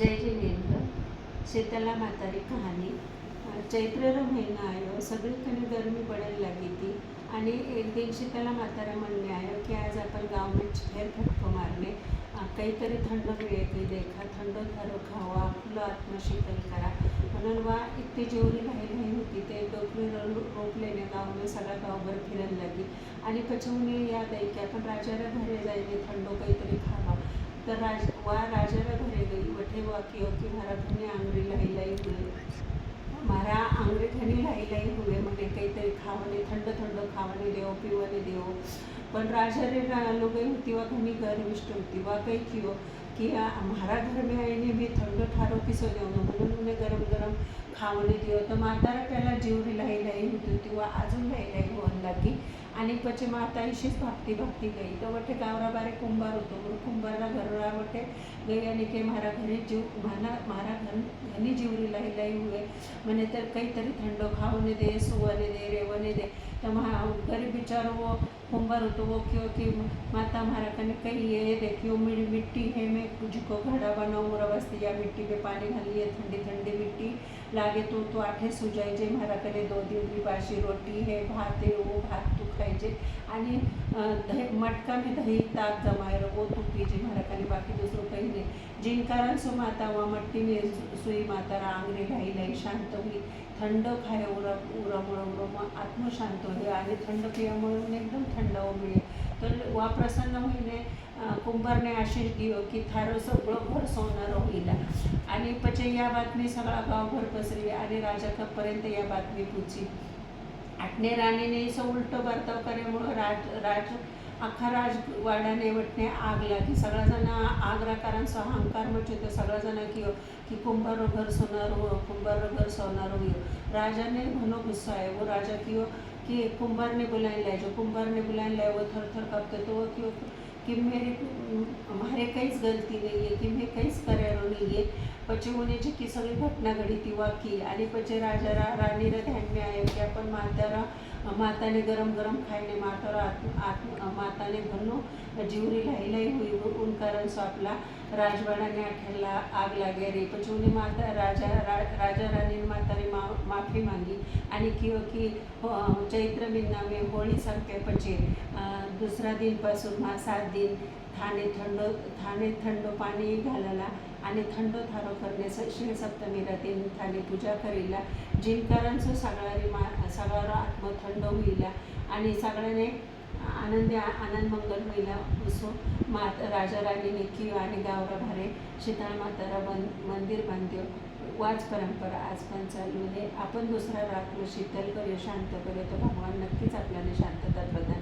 जय जिनेंद्र शीतला मातारी कहानी। चैत्र महीना आयो, सगळीकडे गर्मी पड़ने लगी थी। आणि एक दिन शीतला मातारा मन में आयो कि आज अपन गाँव में फेर फटको मारने कई तरी थंड मिळे की देखा, थंड थारो खावा, आपलं आत्मा शीतल करा म्हणून वा इतकी जेवढी राहिली होती ते टोपली रोपलेने गाँव में सगळा गावभर फिरन लगी। आणि पछून याद आई की आपण राजारा घरे जाईने थंडो काहीतरी खावा। तर राजारा घरे गई वठे वा कि मारा घनी आंगरी लाई लाई हुए, मारा आंगरी घनी लाई लाई हुए मने काहीतरी खावाने थंड थंड खावाने देव पीवाने देव। पण राजा रे लोग होती वा घनी गर्विष्ट होती वा कही कियो कि मारा घर में आईने भी ठंडो ठारो किसो देवनो म्हणून उन्हें गरम गरम खावाने दियो। तो मातारा पहला जीवरी लाई लाई होती वा अजून लाई लाई होन लगी। आणि પછી માતા ઈશીસ ભાગતી ભાગતી ગઈ તો વટે ગાવરા બારે કુંભાર હતો, કુંભારના ઘરવાળા વટે ગઈ અને કે મારા ઘરે મારા ઘરની જીવરી लाई लाई हुए મને तर કંઈતરી ઠંડો ખાવાને દે, સુવાને દે, રહેવાને दे। तो गरीब बिचारो वो कुंभार होतो वो क्यों कि माता मारा कने कही ये देखियो मेरी मिट्टी है, मैं जिको घड़ा बनाऊँ मोरा वास्ते या मिट्टी में पानी डालिए, ठंडी ठंडी मिट्टी लागे तो आठे सुजाई जे, मारा कने 2 दिन की बासी रोटी है, भात है, वो भात तू खाइजे आणि मटका में दही ताक जमाए वो तू पीजे, मारा कने बाकी दूसरों कहीं नहीं। जिन कारण से माता वहाँ मट्टी में सुई माता आंगरी लाई लाई शांत हुई, थंड खाए उरम आत्म शांत हुए आणि थंड पियामुळे एकदम थंड मिळे। तर वा प्रसन्न होईने कुंभारने आशीष दियो की थारो सगळं घर सोनार होईल। आणि पचे या बातमी सगळा गावभर पसरली आणि राजापर्यंत या बातमी पोचली। आटणे राणीने असं उलटं बर्ताव केल्यामुळं अख्खा राजवाड्याने वटणे आग लागी। सगळा जण आग्रा कारण अहंकार मचे तो सगळा जण कि कुंभारो घर सोनार हो, कुंभारो घर सोनार हो। राजा ने घनो गुस्सा है वो राजा कियो कि कुंभार ने बुलाने लाए, जो कुंभार ने बुलाने लाए वो थर थर कांपते तो वो क्यों कि मारे कहीच गलती नहीं है, कि मैं कहीच करेलो नहीं है। पछी उन्हें जी सगळी घटना घडी ती वाकी आणि पछी राजा राणीला ध्यान में आयो कि अपन माताने गरम गरम खाईने माताने घनो जीवरी लाई लाई हुई उन कारण सो आपला राजवाड़ा ठहरला आग लागे रे। पछी उन्हें राजा रानी माता ने माफी मांगी आणि कियो कि चैत्र महीना में होळी संपे पछी दुसरा दिन पासून 7 दिन थाने थंडो पाणी घालाला आणि थंडो थारो करणे शिव सप्तमी राती थाने पूजा करीला। जिन कारण सो सगळा आत्म थंड होईला आणि सगळ्याने आनंद मंगल होईला। असो राजा राणीने कियो आणि गावरा भारे शीतला मातारा मंदिर बांध्यो। वाच परंपरा आज पण चालू आहे। आपण दुसरा रात्र शीतल करूया, शांत करूया, तो भगवान नक्कीच आपल्याला शांतता प्रदान